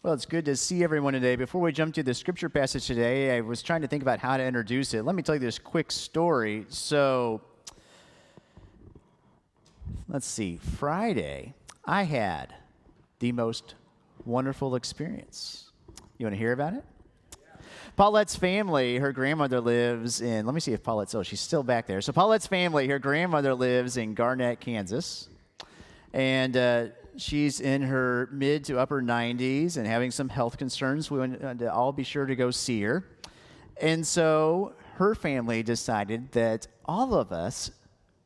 Well, it's good to see everyone today. Before we jump to the scripture passage today, I was trying to think about how to introduce it. Let me tell you this quick story. So, let's see. Friday, I had the most wonderful experience. You want to hear about it? Paulette's family, her grandmother lives in, let me see if Paulette's, she's still back there. So Paulette's family, her grandmother lives in Garnett, Kansas. And she's in her mid to upper 90s and having some health concerns. We want to all be sure to go see her. And so her family decided that all of us,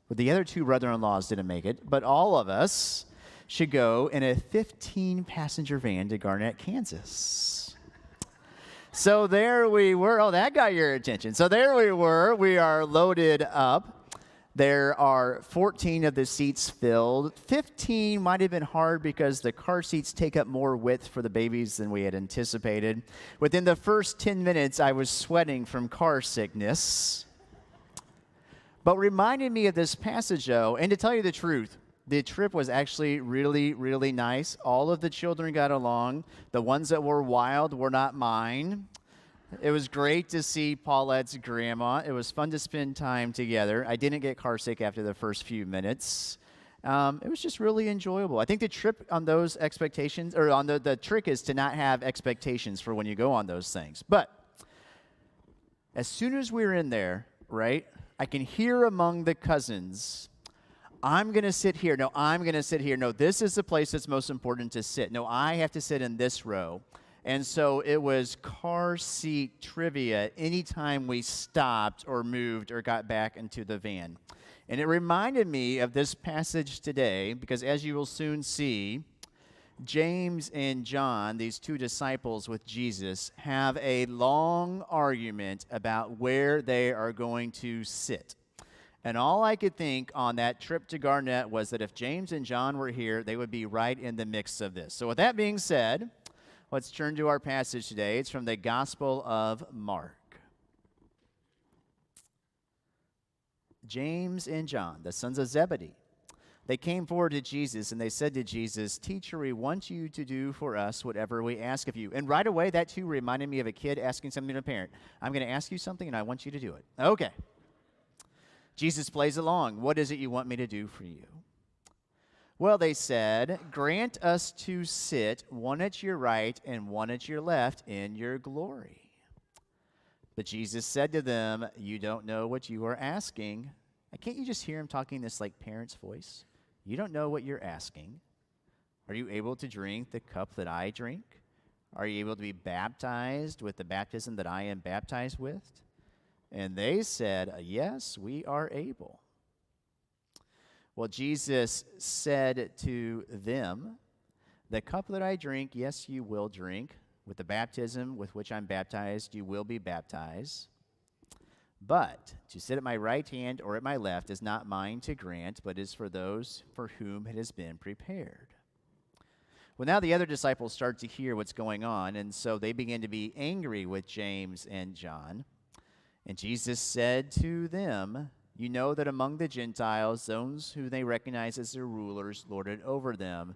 well, the other two brother-in-laws didn't make it, but all of us should go in a 15-passenger van to Garnett, Kansas. So there we were. Oh, that got your attention. So there we were. We are loaded up. There are 14 of the seats filled. 15 might have been hard because the car seats take up more width for the babies than we had anticipated. Within the first 10 minutes, I was sweating from car sickness. But reminded me of this passage, though, and to tell you the truth, the trip was actually really, really nice. All of the children got along. The ones that were wild were not mine. It was great to see Paulette's grandma. It was fun to spend time together. I didn't get car sick after the first few minutes. It was just really enjoyable. I think the trip on those expectations, or on the trick is to not have expectations for when you go on those things. But as soon as we were in there, right, I can hear among the cousins, I'm going to sit here. No, I'm going to sit here. No, this is the place that's most important to sit. No, I have to sit in this row. And so it was car seat trivia anytime we stopped or moved or got back into the van. And it reminded me of this passage today because, as you will soon see, James and John, these two disciples with Jesus, have a long argument about where they are going to sit. And all I could think on that trip to Garnett was that if James and John were here, they would be right in the mix of this. So with that being said, let's turn to our passage today. It's from the Gospel of Mark. James and John, the sons of Zebedee, they came forward to Jesus and they said to Jesus, "Teacher, we want you to do for us whatever we ask of you." And right away, that too reminded me of a kid asking something to a parent. I'm going to ask you something and I want you to do it. Okay. Jesus plays along. What is it you want me to do for you? Well, they said, "Grant us to sit one at your right and one at your left in your glory." But Jesus said to them, "You don't know what you are asking." Can't you just hear him talking this like parent's voice? You don't know what you're asking. Are you able to drink the cup that I drink? Are you able to be baptized with the baptism that I am baptized with? And they said, "Yes, we are able." Well, Jesus said to them, "The cup that I drink, yes, you will drink. With the baptism with which I'm baptized, you will be baptized. But to sit at my right hand or at my left is not mine to grant, but is for those for whom it has been prepared." Well, now the other disciples start to hear what's going on, and so they begin to be angry with James and John. And Jesus said to them, "You know that among the Gentiles, those who they recognize as their rulers lord it over them.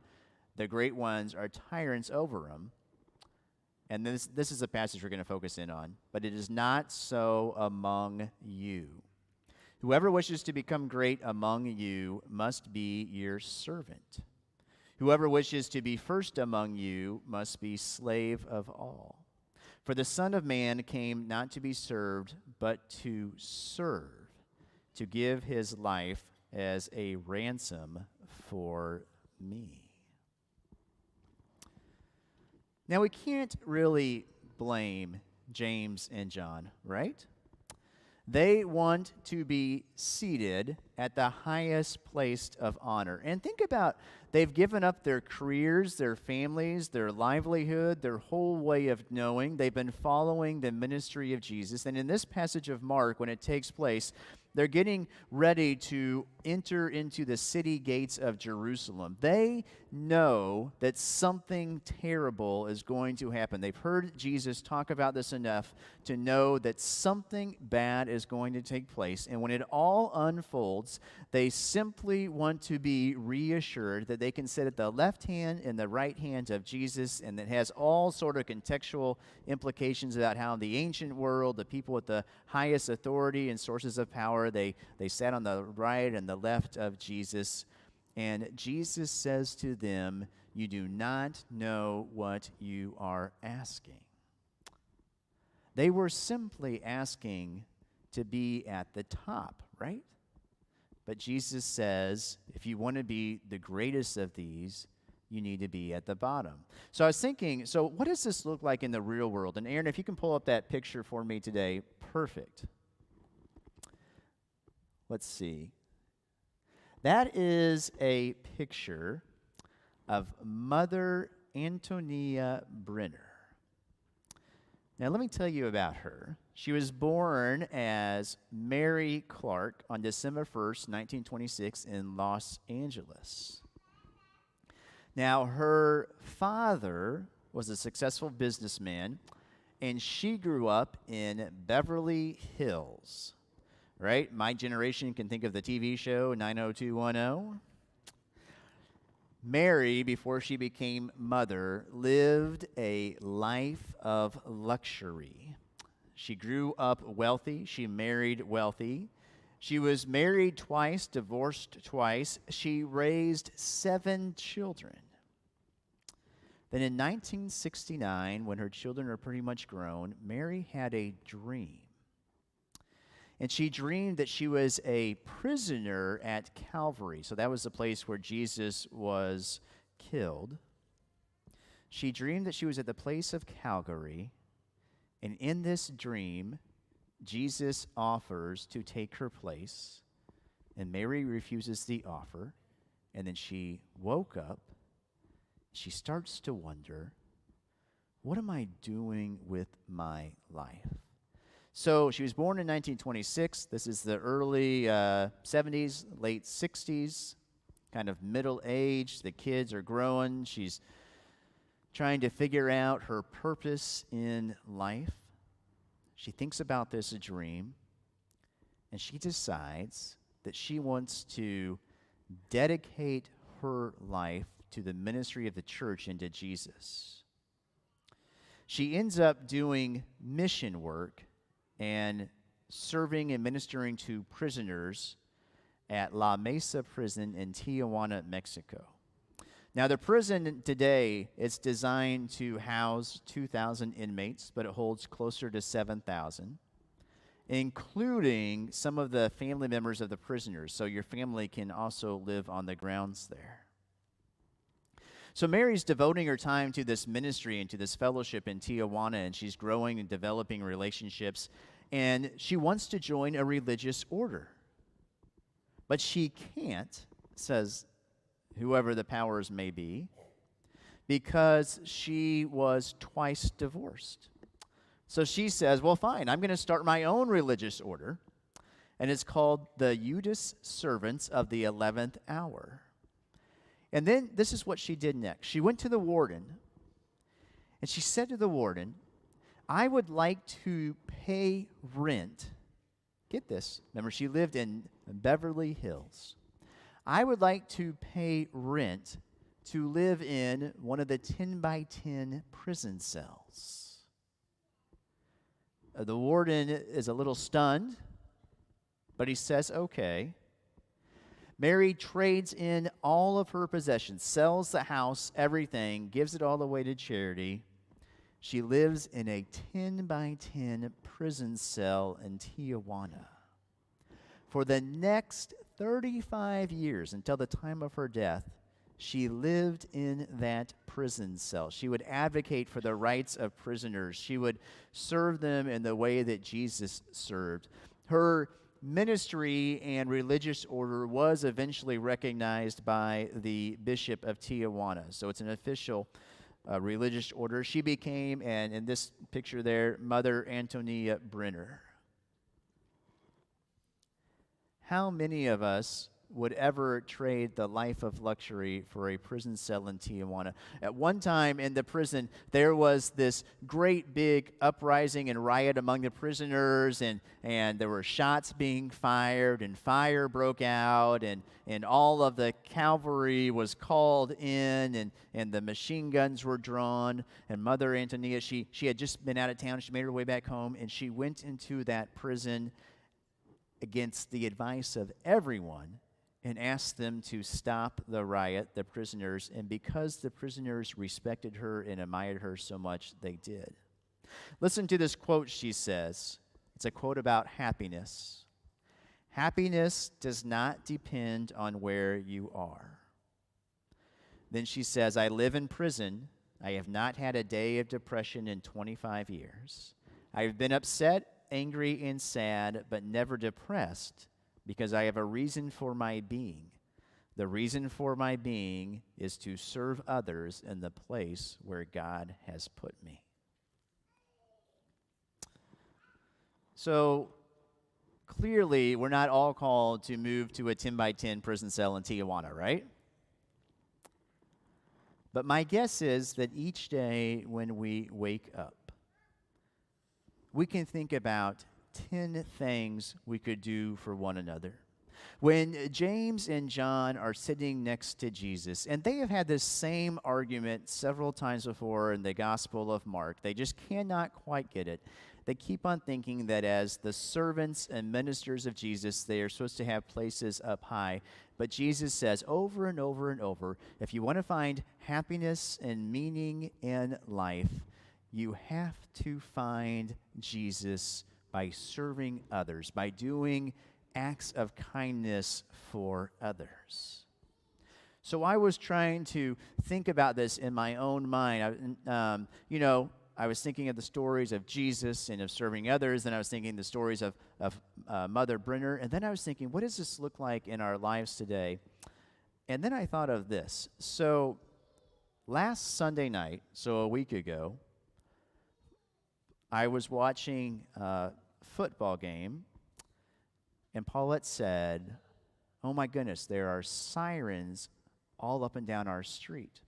The great ones are tyrants over them." And this is a passage we're going to focus in on. "But it is not so among you. Whoever wishes to become great among you must be your servant. Whoever wishes to be first among you must be slave of all. For the Son of Man came not to be served, but to serve, to give his life as a ransom for me." Now, we can't really blame James and John, right? They want to be seated at the highest place of honor. And think about, they've given up their careers, their families, their livelihood, their whole way of knowing. They've been following the ministry of Jesus. And in this passage of Mark, when it takes place, They're getting ready to enter into the city gates of Jerusalem. They know that something terrible is going to happen. They've heard Jesus talk about this enough to know that something bad is going to take place. And when it all unfolds, they simply want to be reassured that they can sit at the left hand and the right hand of Jesus, and that has all sort of contextual implications about how in the ancient world, the people with the highest authority and sources of power, they sat on the right and the left of Jesus. And Jesus says to them, "You do not know what you are asking." They were simply asking to be at the top, right? But Jesus says, if you want to be the greatest of these, you need to be at the bottom. So I was thinking, so what does this look like in the real world? And Aaron, if you can pull up that picture for me today, perfect. Let's see. That is a picture of Mother Antonia Brenner. Now, let me tell you about her. She was born as Mary Clark on December 1st, 1926, in Los Angeles. Now, her father was a successful businessman, and she grew up in Beverly Hills. Right? My generation can think of the TV show 90210. Mary, before she became mother, lived a life of luxury. She grew up wealthy. She married wealthy. She was married twice, divorced twice. She raised 7 children. Then in 1969, when her children were pretty much grown, Mary had a dream. And she dreamed that she was a prisoner at Calvary. So that was the place where Jesus was killed. She dreamed that she was at the place of Calvary. And in this dream, Jesus offers to take her place. And Mary refuses the offer. And then she woke up. She starts to wonder, what am I doing with my life? So she was born in 1926. This is the early 70s, late 60s, kind of middle age. The kids are growing. She's trying to figure out her purpose in life. She thinks about this dream, and she decides that she wants to dedicate her life to the ministry of the church and to Jesus. She ends up doing mission work and serving and ministering to prisoners at La Mesa Prison in Tijuana, Mexico. Now, the prison today is designed to house 2,000 inmates, but it holds closer to 7,000, including some of the family members of the prisoners, so your family can also live on the grounds there. So Mary's devoting her time to this ministry and to this fellowship in Tijuana, and she's growing and developing relationships, and she wants to join a religious order. But she can't, says whoever the powers may be, because she was twice divorced. So she says, well, fine, I'm going to start my own religious order, and it's called the Judas Servants of the 11th Hour. And then this is what she did next. She went to the warden, and she said to the warden, I would like to pay rent. Get this. Remember, she lived in Beverly Hills. I would like to pay rent to live in one of the 10 by 10 prison cells. The warden is a little stunned, but he says, okay. Mary trades in all of her possessions, sells the house, everything, gives it all away to charity. She lives in a 10 by 10 prison cell in Tijuana. For the next 35 years, until the time of her death, she lived in that prison cell. She would advocate for the rights of prisoners. She would serve them in the way that Jesus served. Her ministry and religious order was eventually recognized by the Bishop of Tijuana. So it's an official religious order. She became, and in this picture there, Mother Antonia Brenner. how many of us would ever trade the life of luxury for a prison cell in Tijuana? At one time in the prison, there was this great big uprising and riot among the prisoners, and there were shots being fired, and fire broke out, and all of the cavalry was called in, and the machine guns were drawn. And Mother Antonia, she had just been out of town. She made her way back home, and she went into that prison against the advice of everyone and asked them to stop the riot, the prisoners, and because the prisoners respected her and admired her so much, they did. Listen to this quote she says. It's a quote about happiness. Happiness does not depend on where you are. Then she says, I live in prison. I have not had a day of depression in 25 years. I have been upset, angry, and sad, but never depressed, because I have a reason for my being. The reason for my being is to serve others in the place where God has put me. So clearly, we're not all called to move to a 10 by 10 prison cell in Tijuana, right? But my guess is that each day when we wake up, we can think about 10 things we could do for one another. When James and John are sitting next to Jesus, and they have had this same argument several times before in the Gospel of Mark, they just cannot quite get it. They keep on thinking that as the servants and ministers of Jesus, they are supposed to have places up high. But Jesus says over and over and over, if you want to find happiness and meaning in life, you have to find Jesus by serving others, by doing acts of kindness for others. So I was trying to think about this in my own mind. I was thinking of the stories of Jesus and of serving others, and I was thinking the stories of Mother Brenner, and then I was thinking, what does this look like in our lives today? And then I thought of this. So last Sunday night, so a week ago, I was watching a football game, and Paulette said, oh my goodness, there are sirens all up and down our street.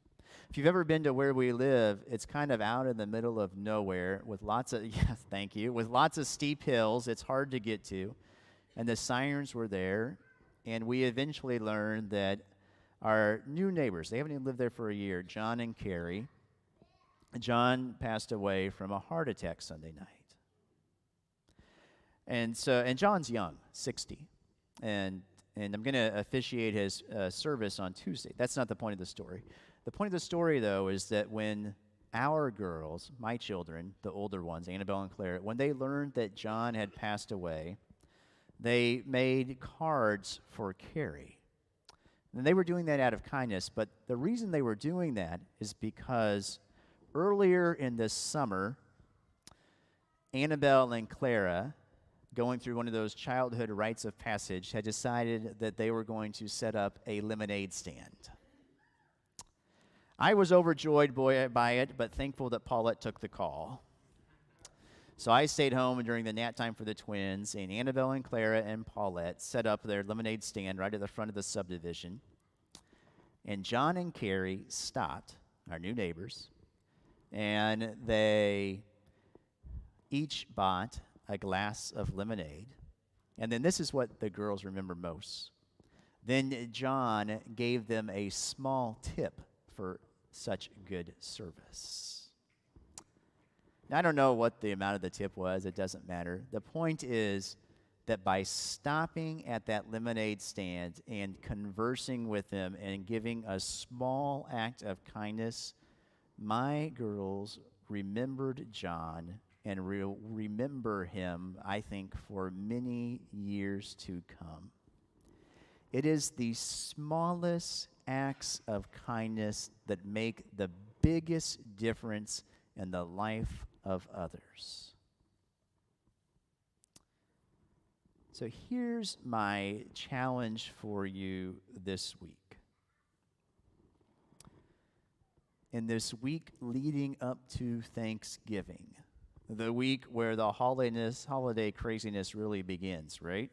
If you've ever been to where we live, it's kind of out in the middle of nowhere with lots of, with lots of steep hills. It's hard to get to. And the sirens were there, and we eventually learned that our new neighbors, they haven't even lived there for a year, John and Carrie, John passed away from a heart attack Sunday night. And John's young, 60. And I'm going to officiate his service on Tuesday. That's not the point of the story. The point of the story, though, is that when our girls, my children, the older ones, Annabelle and Claire, when they learned that John had passed away, they made cards for Carrie. And they were doing that out of kindness, but the reason they were doing that is because earlier in this summer, Annabelle and Clara, going through one of those childhood rites of passage, had decided that they were going to set up a lemonade stand. I was overjoyed by it, but thankful that Paulette took the call. So I stayed home during the nap time for the twins, and Annabelle and Clara and Paulette set up their lemonade stand right at the front of the subdivision. And John and Carrie stopped, our new neighbors, and they each bought a glass of lemonade. And then this is what the girls remember most. Then John gave them a small tip for such good service. Now, I don't know what the amount of the tip was. It doesn't matter. The point is that by stopping at that lemonade stand and conversing with them and giving a small act of kindness, my girls remembered John and remember him, I think, for many years to come. It is the smallest acts of kindness that make the biggest difference in the life of others. So here's my challenge for you this week. In this week leading up to Thanksgiving, the week where the holiday craziness really begins, right?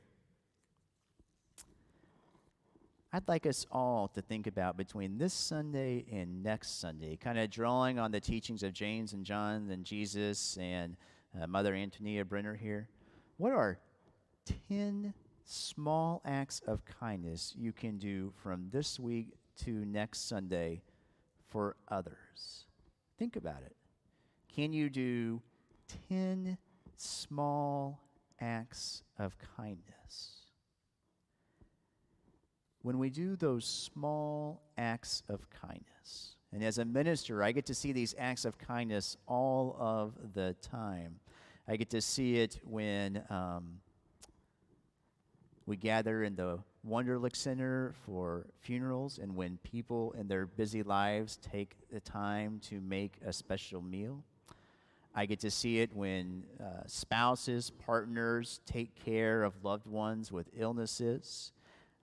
I'd like us all to think about between this Sunday and next Sunday, kind of drawing on the teachings of James and John and Jesus and Mother Antonia Brenner here. What are 10 small acts of kindness you can do from this week to next Sunday for others? Think about it. Can you do 10 small acts of kindness? When we do those small acts of kindness, and as a minister, I get to see these acts of kindness all of the time. I get to see it when we gather in the Wunderlich Center for funerals, and when people in their busy lives take the time to make a special meal. I get to see it when spouses, partners take care of loved ones with illnesses.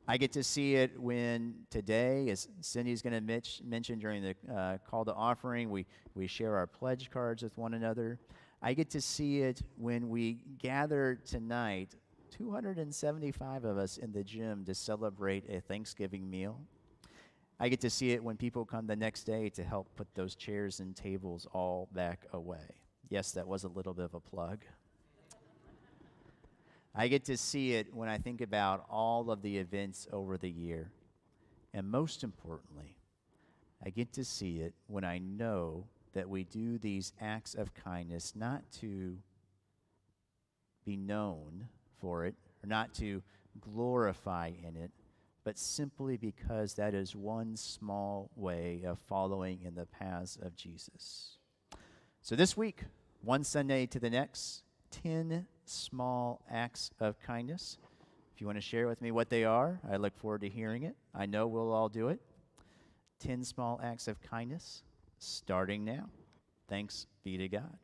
I get to see it when today, as Cindy's going to mention during the call to offering, we share our pledge cards with one another. I get to see it when we gather tonight, 275 of us in the gym, to celebrate a Thanksgiving meal. I get to see it when people come the next day to help put those chairs and tables all back away. Yes, that was a little bit of a plug. I get to see it when I think about all of the events over the year. And most importantly, I get to see it when I know that we do these acts of kindness not to be known for it, or not to glorify in it, but simply because that is one small way of following in the paths of Jesus. So this week, one Sunday to the next, 10 small acts of kindness. If you want to share with me what they are, I look forward to hearing it. I know we'll all do it. 10 small acts of kindness, starting now. Thanks be to God.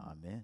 Amen.